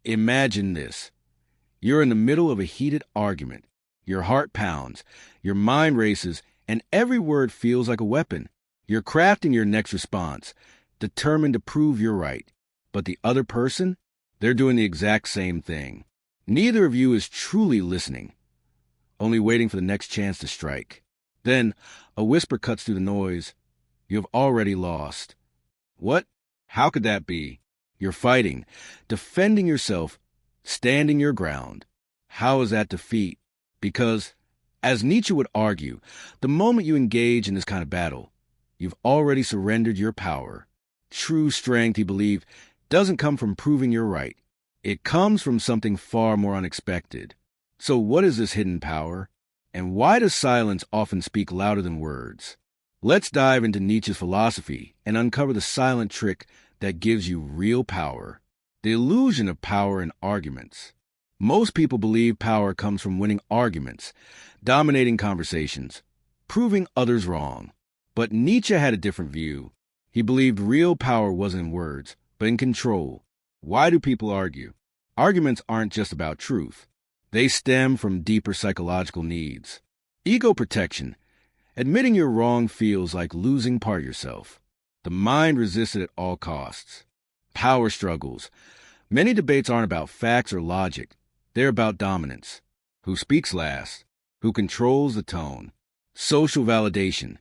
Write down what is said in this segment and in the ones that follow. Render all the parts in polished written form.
Imagine this. You're in the middle of a heated argument. Your heart pounds, your mind races, and every word feels like a weapon. You're crafting your next response, determined to prove you're right. But the other person? They're doing the exact same thing. Neither of you is truly listening, only waiting for the next chance to strike. Then, a whisper cuts through the noise. You've already lost. What? How could that be? You're fighting, defending yourself, standing your ground. How is that defeat? Because, as Nietzsche would argue, the moment you engage in this kind of battle, you've already surrendered your power. True strength, he believed, doesn't come from proving you're right. It comes from something far more unexpected. So what is this hidden power? And why does silence often speak louder than words? Let's dive into Nietzsche's philosophy and uncover the silent trick that gives you real power. The illusion of power in arguments. Most people believe power comes from winning arguments, dominating conversations, proving others wrong. But Nietzsche had a different view. He believed real power wasn't in words, but in control. Why do people argue? Arguments aren't just about truth. They stem from deeper psychological needs. Ego protection. Admitting you're wrong feels like losing part of yourself. The mind resists it at all costs. Power struggles. Many debates aren't about facts or logic. They're about dominance. Who speaks last? Who controls the tone? Social validation.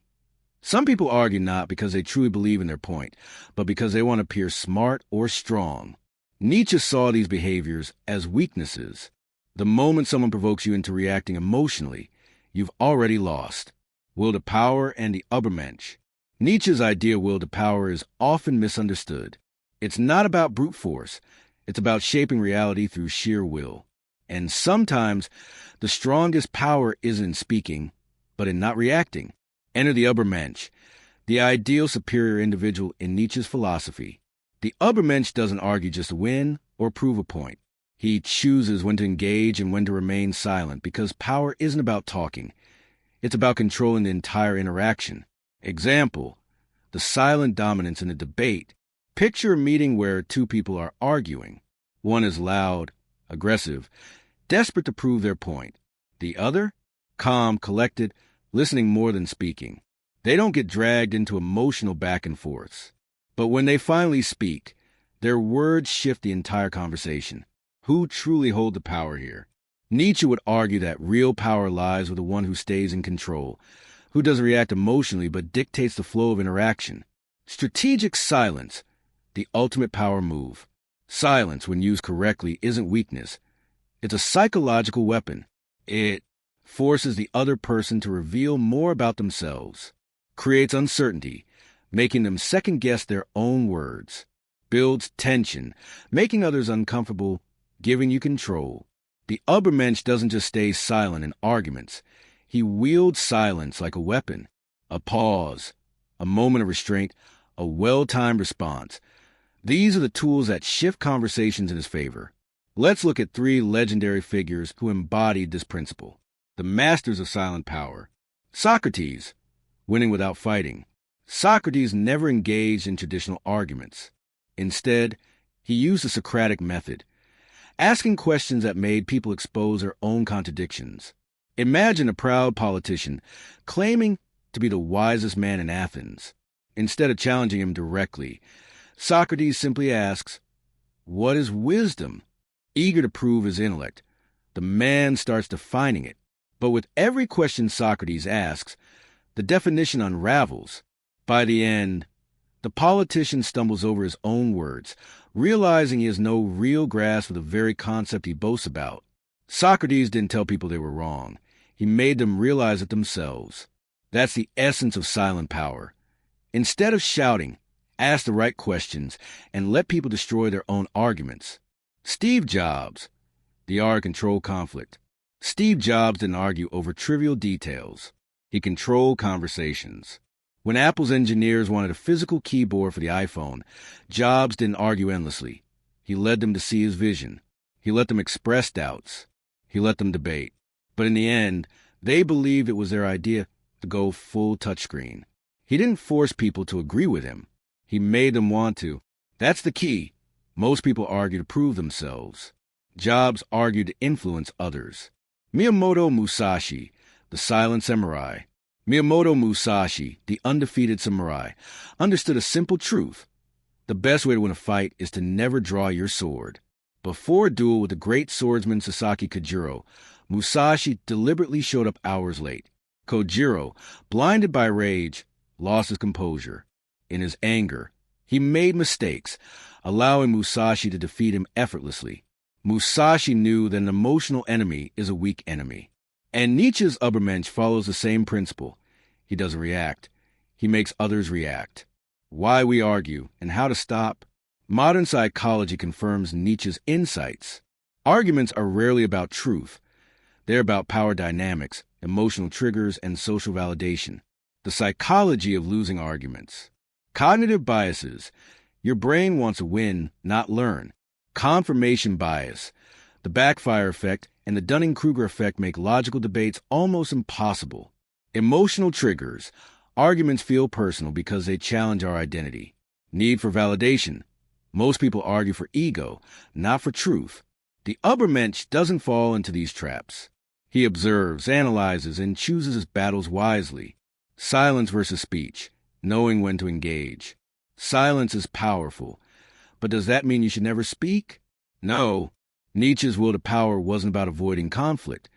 Some people argue not because they truly believe in their point, but because they want to appear smart or strong. Nietzsche saw these behaviors as weaknesses. The moment someone provokes you into reacting emotionally, you've already lost. Will to power and the Übermensch. Nietzsche's idea of will to power is often misunderstood. It's not about brute force. It's about shaping reality through sheer will. And sometimes, the strongest power isn't in speaking, but in not reacting. Enter the Übermensch, the ideal superior individual in Nietzsche's philosophy. The Übermensch doesn't argue just to win or prove a point. He chooses when to engage and when to remain silent because power isn't about talking. It's about controlling the entire interaction. Example, the silent dominance in a debate. Picture a meeting where two people are arguing. One is loud, aggressive, desperate to prove their point. The other, calm, collected, listening more than speaking. They don't get dragged into emotional back and forths. But when they finally speak, their words shift the entire conversation. Who truly hold the power here? Nietzsche would argue that real power lies with the one who stays in control, who doesn't react emotionally but dictates the flow of interaction. Strategic silence, the ultimate power move. Silence, when used correctly, isn't weakness. It's a psychological weapon. It forces the other person to reveal more about themselves, creates uncertainty, making them second-guess their own words, builds tension, making others uncomfortable, giving you control. The Übermensch doesn't just stay silent in arguments. He wields silence like a weapon. A pause, a moment of restraint, a well-timed response. These are the tools that shift conversations in his favor. Let's look at three legendary figures who embodied this principle. The masters of silent power. Socrates, winning without fighting. Socrates never engaged in traditional arguments. Instead, he used the Socratic method, asking questions that made people expose their own contradictions. Imagine a proud politician claiming to be the wisest man in Athens. Instead of challenging him directly, Socrates simply asks, "What is wisdom?" Eager to prove his intellect, the man starts defining it. But with every question Socrates asks, the definition unravels. By the end, the politician stumbles over his own words, realizing he has no real grasp of the very concept he boasts about. Socrates didn't tell people they were wrong. He made them realize it themselves. That's the essence of silent power. Instead of shouting, ask the right questions and let people destroy their own arguments. Steve Jobs, the art of control conflict. Steve Jobs didn't argue over trivial details. He controlled conversations. When Apple's engineers wanted a physical keyboard for the iPhone, Jobs didn't argue endlessly. He led them to see his vision. He let them express doubts. He let them debate. But in the end, they believed it was their idea to go full touchscreen. He didn't force people to agree with him. He made them want to. That's the key. Most people argue to prove themselves. Jobs argue to influence others. Miyamoto Musashi, the silent samurai. Miyamoto Musashi, the undefeated samurai, understood a simple truth. The best way to win a fight is to never draw your sword. Before a duel with the great swordsman Sasaki Kojiro, Musashi deliberately showed up hours late. Kojiro, blinded by rage, lost his composure. In his anger, he made mistakes, allowing Musashi to defeat him effortlessly. Musashi knew that an emotional enemy is a weak enemy. And Nietzsche's Übermensch follows the same principle. He doesn't react. He makes others react. Why we argue and how to stop. Modern psychology confirms Nietzsche's insights. Arguments are rarely about truth. They're about power dynamics, emotional triggers, and social validation. The psychology of losing arguments. Cognitive biases. Your brain wants to win, not learn. Confirmation bias. The backfire effect and the Dunning-Kruger effect make logical debates almost impossible. Emotional triggers. Arguments feel personal because they challenge our identity. Need for validation. Most people argue for ego, not for truth. The Übermensch doesn't fall into these traps. He observes, analyzes, and chooses his battles wisely. Silence versus speech, knowing when to engage. Silence is powerful. But does that mean you should never speak? No. Nietzsche's will to power wasn't about avoiding conflict.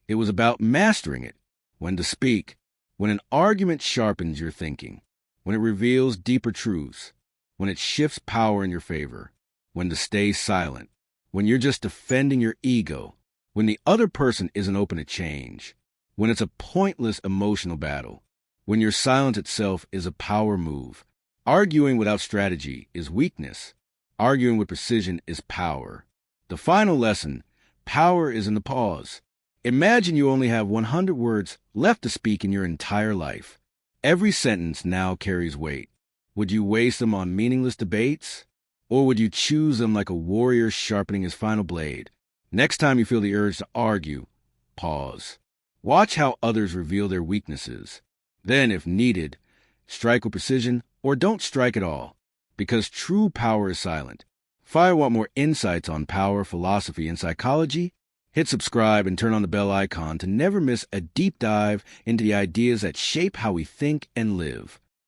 It was about mastering it. When to speak. When an argument sharpens your thinking. When it reveals deeper truths. When it shifts power in your favor. When to stay silent. When you're just defending your ego. When the other person isn't open to change. When it's a pointless emotional battle. When your silence itself is a power move. Arguing without strategy is weakness. Arguing with precision is power. The final lesson, power is in the pause. Imagine you only have 100 words left to speak in your entire life. Every sentence now carries weight. Would you waste them on meaningless debates? Or would you choose them like a warrior sharpening his final blade? Next time you feel the urge to argue, pause. Watch how others reveal their weaknesses. Then, if needed, strike with precision or don't strike at all. Because true power is silent. If I want more insights on power, philosophy, and psychology, hit subscribe and turn on the bell icon to never miss a deep dive into the ideas that shape how we think and live.